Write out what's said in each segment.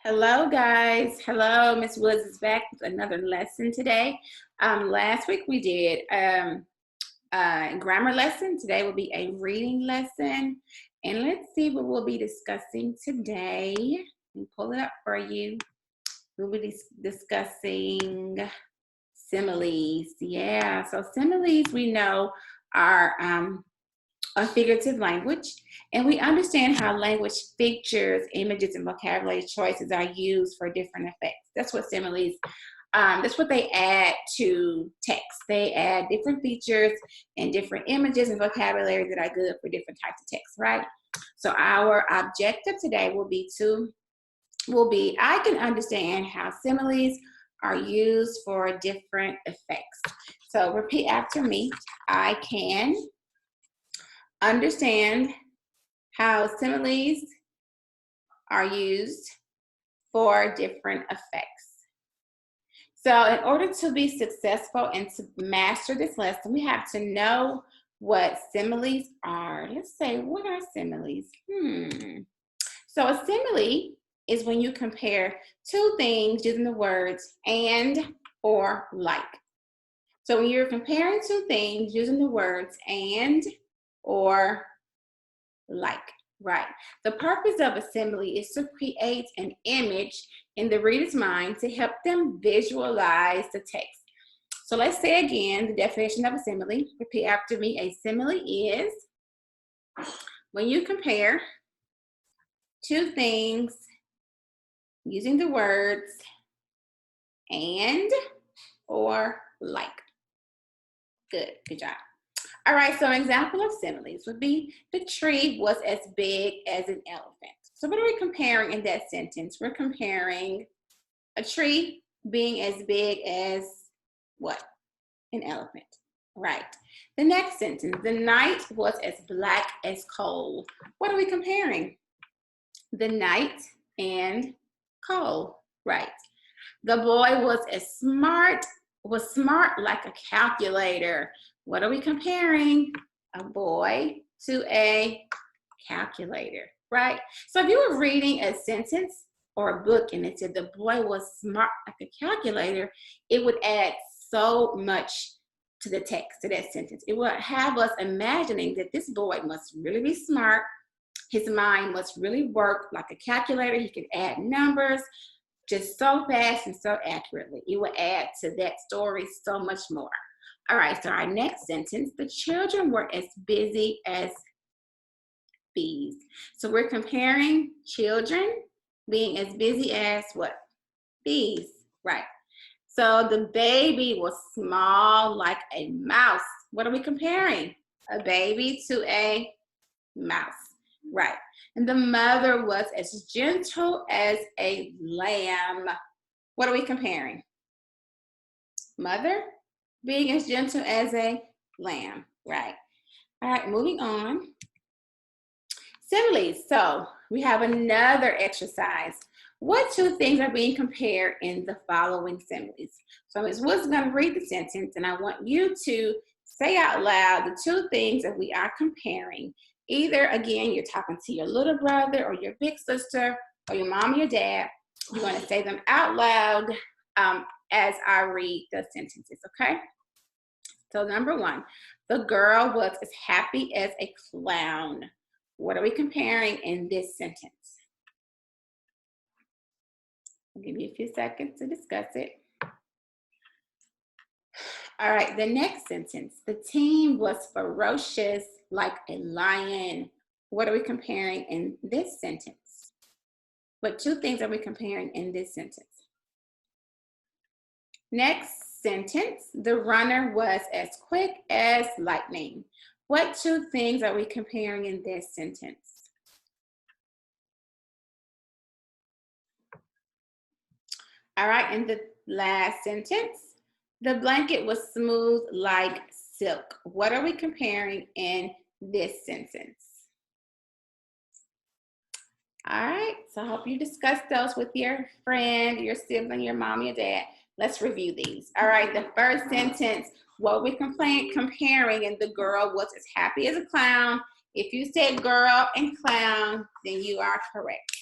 Hello, guys. Hello, Miss Woods is back with another lesson today. Last week we did grammar lesson. Today will be a reading lesson. And let's see what we'll be discussing today. Let me pull it up for you. We'll be discussing similes. Yeah, so similes we know are a figurative language, and we understand how language features, images, and vocabulary choices are used for different effects. That's what similes, that's what they add to text. They add different features and different images and vocabulary that are good for different types of text, right? So our objective today will be I can understand how similes are used for different effects. So repeat after me. I can understand how similes are used for different effects. So in order to be successful and to master this lesson, we have to know what similes are. Let's say, what are similes? So a simile is when you compare two things using the words and or like. So when you're comparing two things using the words and or like, right? The purpose of a simile is to create an image in the reader's mind to help them visualize the text. So let's say again the definition of a simile. Repeat after me. A simile is when you compare two things using the words and or like. Good job. All right, so an example of similes would be the tree was as big as an elephant. So what are we comparing in that sentence? We're comparing a tree being as big as what? An elephant, right? The next sentence, the night was as black as coal. What are we comparing? The night and coal, right? The boy was smart like a calculator. What are we comparing? A boy to a calculator, right? So if you were reading a sentence or a book and it said the boy was smart like a calculator, it would add so much to the text, to that sentence. It would have us imagining that this boy must really be smart. His mind must really work like a calculator. He could add numbers just so fast and so accurately. It would add to that story so much more. All right, so our next sentence, the children were as busy as bees. So we're comparing children being as busy as what? Bees, right? So the baby was small like a mouse. What are we comparing? A baby to a mouse, right? And the mother was as gentle as a lamb. What are we comparing? Mother being as gentle as a lamb, right? All right, moving on. Similes. So we have another exercise. What two things are being compared in the following similes? So Ms. Woods is going to read the sentence, and I want you to say out loud the two things that we are comparing. Either, again, you're talking to your little brother or your big sister or your mom or your dad. You're going to say them out loud as I read the sentences, okay? So number one, the girl was as happy as a clown. What are we comparing in this sentence? I'll give you a few seconds to discuss it. All right, the next sentence, the team was ferocious like a lion. What are we comparing in this sentence? What two things are we comparing in this sentence? Next sentence, the runner was as quick as lightning. What two things are we comparing in this sentence? All right, and the last sentence, the blanket was smooth like silk. What are we comparing in this sentence? All right, so I hope you discuss those with your friend, your sibling, your mom, your dad. Let's review these. All right, the first sentence, what we comparing, and the girl was as happy as a clown. If you said girl and clown, then you are correct.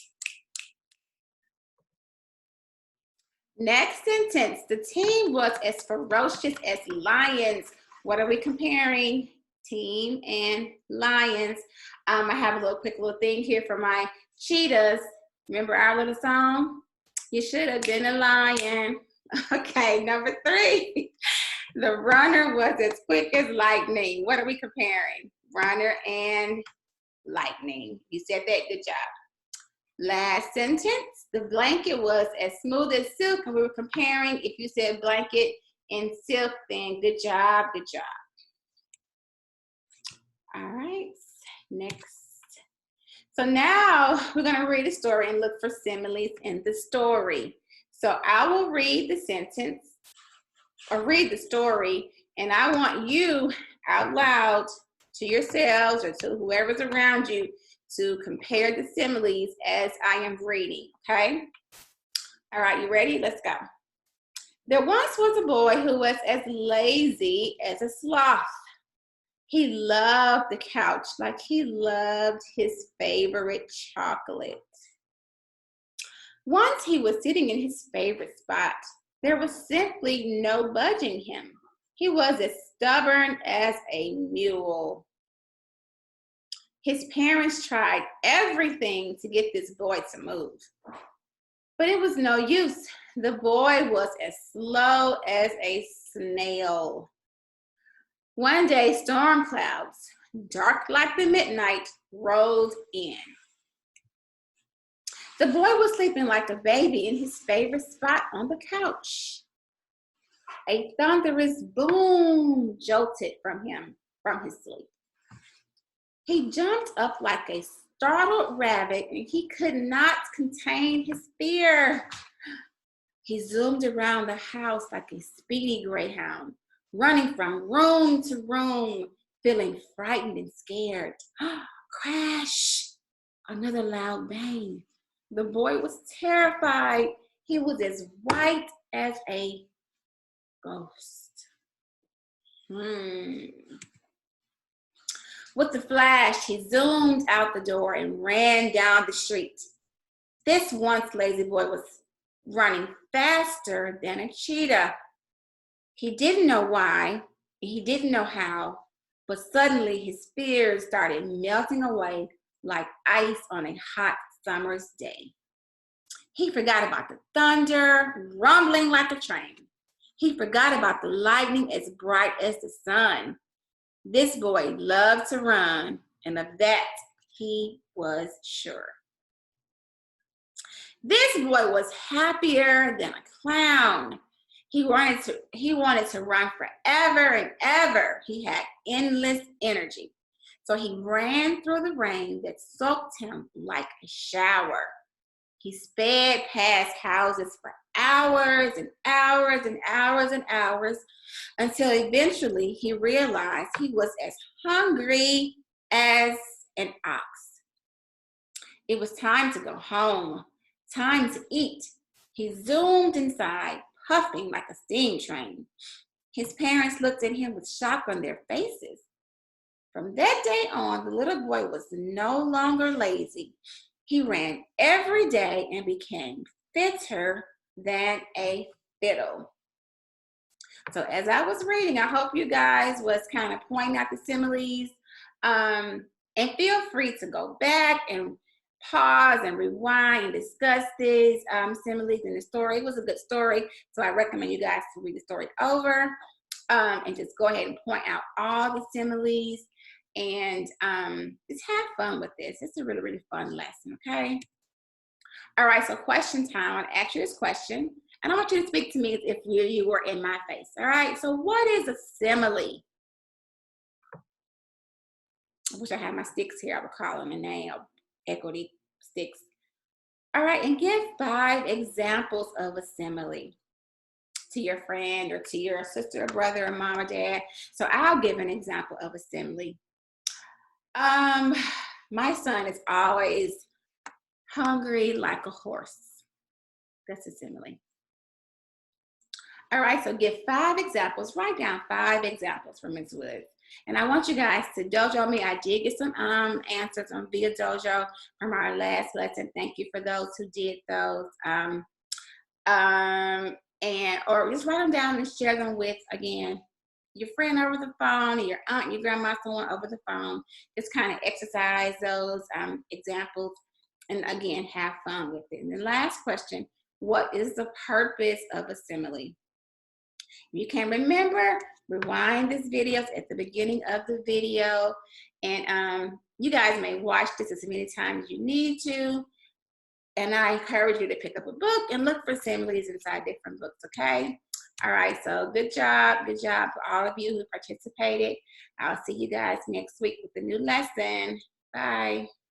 Next sentence, the team was as ferocious as lions. What are we comparing? Team and lions. I have a quick little thing here for my cheetahs. Remember our little song? You should have been a lion. Okay, number 3. The runner was as quick as lightning. What are we comparing? Runner and lightning. You said that, good job. Last sentence, the blanket was as smooth as silk, and we were comparing. If you said blanket and silk, then good job, good job. All right, next. So now we're gonna read a story and look for similes in the story. So I will read the sentence or read the story, and I want you out loud to yourselves or to whoever's around you to compare the similes as I am reading, okay? All right, you ready? Let's go. There once was a boy who was as lazy as a sloth. He loved the couch like he loved his favorite chocolate. Once he was sitting in his favorite spot. There was simply no budging him. He was as stubborn as a mule. His parents tried everything to get this boy to move, but it was no use. The boy was as slow as a snail. One day, storm clouds, dark like the midnight, rolled in. The boy was sleeping like a baby in his favorite spot on the couch. A thunderous boom jolted from his sleep. He jumped up like a startled rabbit, and he could not contain his fear. He zoomed around the house like a speedy greyhound, running from room to room, feeling frightened and scared. Crash! Another loud bang. The boy was terrified. He was as white as a ghost. With a flash, he zoomed out the door and ran down the street. This once lazy boy was running faster than a cheetah. He didn't know why, he didn't know how, but suddenly his fears started melting away like ice on a hot summer's day. He forgot about the thunder rumbling like a train. He forgot about the lightning as bright as the sun. This boy loved to run, and of that he was sure. This boy was happier than a clown. He wanted to run forever and ever. He had endless energy. So he ran through the rain that soaked him like a shower. He sped past houses for hours and hours and hours and hours until eventually he realized he was as hungry as an ox. It was time to go home, time to eat. He zoomed inside, puffing like a steam train. His parents looked at him with shock on their faces. From that day on, the little boy was no longer lazy. He ran every day and became fitter than a fiddle. So as I was reading, I hope you guys was kind of pointing out the similes. And feel free to go back and pause and rewind and discuss these similes in the story. It was a good story, so I recommend you guys to read the story over and just go ahead and point out all the similes and just have fun with this. It's a really, really fun lesson, okay? All right, so question time. I want to ask you this question, and I want you to speak to me as if you were in my face, all right? So what is a simile? I wish I had my sticks here. I would call them a name, equity sticks. All right, and give 5 examples of a simile to your friend or to your sister or brother or mom or dad. So I'll give an example of a simile. My son is always hungry like a horse. That's a simile. All right, so give 5 examples. Write down 5 examples from Ms. Woods. And I want you guys to dojo me. I did get some answers on via dojo from our last lesson. Thank you for those who did those. Or just write them down and share them with, again, your friend over the phone, your aunt, your grandma, someone over the phone. Just kind of exercise those examples, and again, have fun with it. And the last question: what is the purpose of a simile? If you can remember, rewind this video at the beginning of the video, and you guys may watch this as many times as you need to. And I encourage you to pick up a book and look for similes inside different books, okay? All right, so good job for all of you who participated. I'll see you guys next week with a new lesson. Bye.